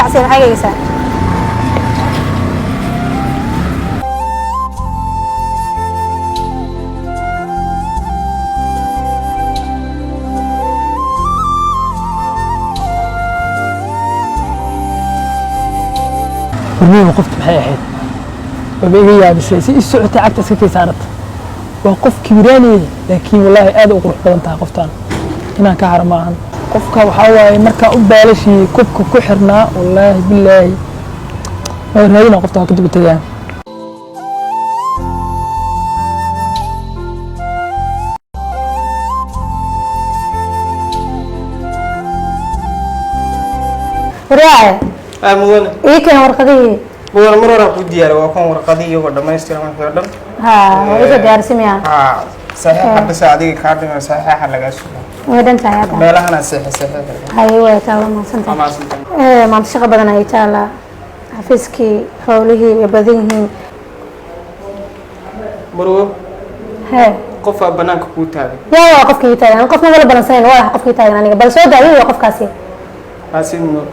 عسير حاجة يسا ورمي وقفت بحي حيد وبيجي يا بس السعودة عكت سكتي صارت وقف كبيراني لكن والله هذا أقول بدنتها قفتان هنا كهر معهن قفك وحواي مركا أبالشي كوبك كحرنا والله بالله ورهينا قفتها كنت بتجاه ورياء مدن إيه كان ورقدي مدن مرة قد ديار وكان ورقدي وقد ما يستلم في الدم إيه ديار سميان صحيح بس هذه كاردنا صحيح حلقة شو وين تعيا ما لها صحيح أيوة تعالى ما سنت ما تشغل بدنا يتعالى حفيزكي حوله يبذيه مرو هاي قف بنانك كوتاري يا وقف كيتاي أنا قف ما ولا بنسين ولا قف كيتاي أنا بل سود عليه وقف كاسي اسين مرو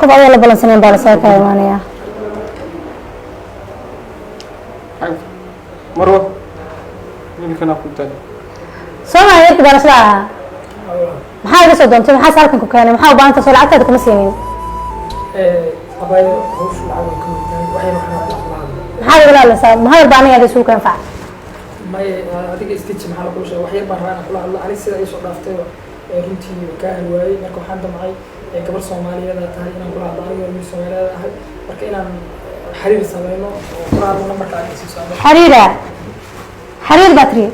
قف ولا بنسين بالساك أيوانيا مرو مين كنا كوتاري سوما هيك برسلا maxaa iga soo doontay maxaa salkan ku keenay maxaa u baahan tahay lacagtaada kuma siinin أبايو هوش العون كم وحين وحنا maxaa iga laalaysaa maxaa baahan yahay suuqa anfac ما هذيك استيتش محل كل شيء وحين برهان الله علي سيدا يسوع دافتي runtii ka halwaayay marka waxaan damcay gabar Soomaaliyeed ah tahay inaan kula hadlo iyo wiil Soomaaliyeed ah marka inaan xiriir sameeyno oo quraad numbarka aan sii saameeyo xiriir batri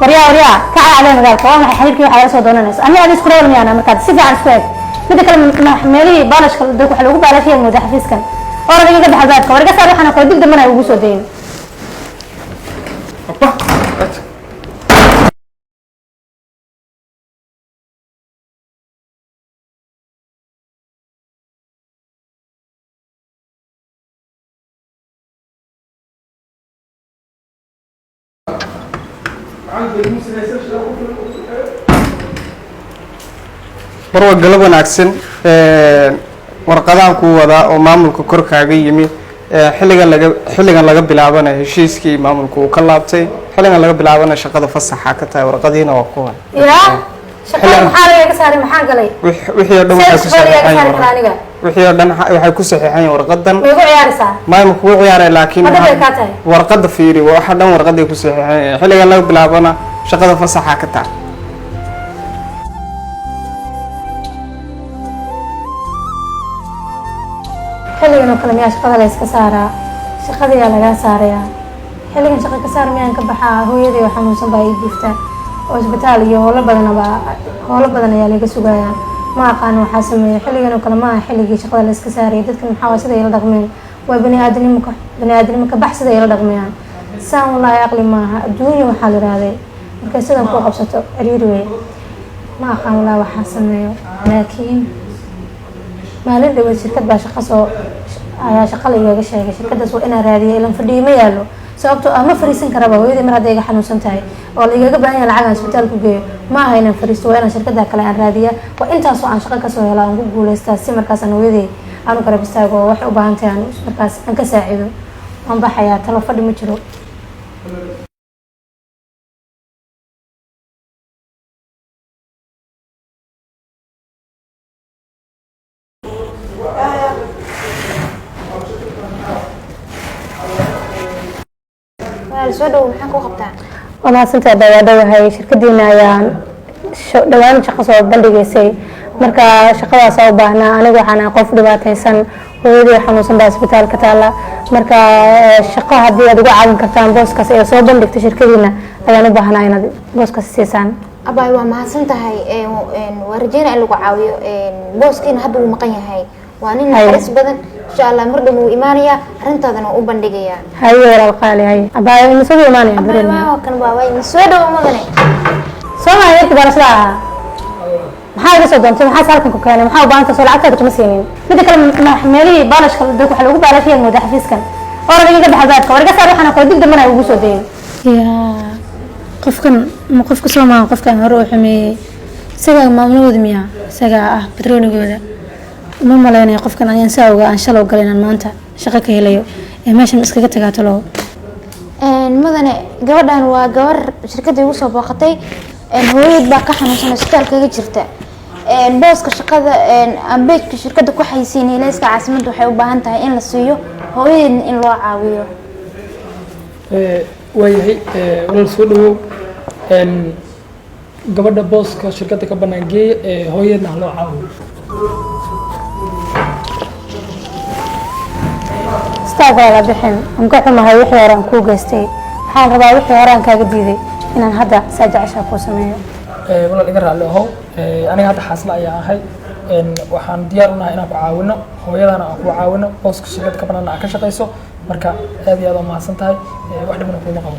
وريا كعلى على مجالك والله حريرك وحياة صدقنا ناس أنا أدرس كلام مني أنا مركز سيف عن سويد بدي كلام محملي بالش كل دوك حلو بالش هي المدح فيس كان أنا بيجي قبل حلقات ورجع صار إحنا قاعدين دمنا يوجو دين marwa galab wanaagsan warqadaan ku wada oo maamulka korkaaga yimi xilligan laga bilaabanayo heshiiskii maamulku uu ka laabtay xilligan laga bilaabanayo shaqada fasaxa ka tahay warqadiina waa kuwan shaqada maxaa laga saaray maxaa galay wixii dhan waxay ku saxiixan warqadan ma igu ciyaaraysaa maamulku wuu ciyaaray laakiin warqada fiiri waxa dhan warqaday ku saxiixan xilligan laga bilaabana shaqada fasaxa ka tahay xilligan oo kale miyaa shaqada la iska saaraa shaqadii yaa lagaa saarayaa xilligan shaqa ka saar miyaan ka baxaa hooyadii oo xanuunsan baa ii jirta oo isbitaal iyo howlo badan ayaa laga sugayaa ma aqaan waxaa sameeya xilligan oo kale ma aha xilligii shaqada la iska saarayay dadkan maxaa waa sida ay la dhaqmeen waa bani-aadamnimo ka bax sida ay la dhaqmayaan saan wallaahi aqli maaha adduunya waxaa la yidhaahday markay sidan kuu qabsato ciriiri wey ma aqaan wallaahi waxaa sameeyo laakiin maalin dhaweyd shirkad baa ayaa shaqa la igaga sheegay shirkadaas waa inaan raadiya ilan fadhiyo ma yaalo sababtoo ah ma fariisan karaba hooyadii mar hadday iga xanuunsan tahay oo la igaga baahan yahay lacagaan isbitaal ku geeyo ma aha inaan fariisto waa inaan shirkada kale aan raadiya waa intaasoo aan shaqo kasoo hela aan ku guulaystaa si markaas aan hooyadii aan u garab istaago oo waxay u baahan tahay aan markaas aan ka saacido waan baxayaa talo fadhi ma jiro والله سنت دواء شركتنا ayaan dhawaan shaqo soo bandhigaysay marka shaqadaas oo baahnaa anigu waxaan qof dhibaataysan hooyadii xanuunsan baa isbitaalka taala marka shaqo hadii aad uga caawin kartaan booskaas ee soo bandhigtay shirkadiina ayaan u baahnaa inaad booskaas siisaan abay waa mahadsan tahay warjeena in lagu caawiyo booskiina hadda uu maqan yahay waa nin xaris badan insha Allah mar dhow uu iimaanaya arintaadana uu bandhigaya hayo walaal qaali hay abay in soo iimaanaya barina kan waa way soo dhow magane soo heerka barashada maxaa iga soo doontay maxaa salkan ku keenay maxaa u baahan tahay lacagtaada kuma siinin mid kale maxmeeli baalash kale dadku waxa lagu baalashay madax xafiiskan oo radiga dhaxalbaadka warga saar waxana qoydig damana ugu soo deeyay qofka Soomaaliya qofkan hore u xumeeyay isaga maamulooda miya isaga ah patroonigooda ma malaynaya qofkan ayaan saa ogaa aan shalow galay inaan maanta shaqo ka helayo ee meeshan iskaga tagaa talo. mudane gabadhan waa gabar shirkadda igu soo booqatay hooyad baa ka xanuunsan isbitaalkaga jirta booska shaqada ambeejka shirkadda ku xaysiinay leeska caasimadda waxay u baahan tahay in la siiyo hooyadeedna in loo caawiyo. waayahay walaal soo dhawow gabadha booska shirkadda ka bannaan geeya hooyadeedna ha loo caawiyo. استاغ لا بخين ان كحمها wixii hore aan ku geystay waxaan rabaa wixii hore aan kaaga diiday inaan hadda saajacasha ku sameeyo walaal iga raali ahow aniga hadda xaasla ayaa ahay waxaan diyaar u nahay inaan ku caawino hooyadana aan ku caawino booska shirkadda ka bannaan ka shaqeyso marka aad iyo aad u mahadsan tahay wax dhibna kuma qabo.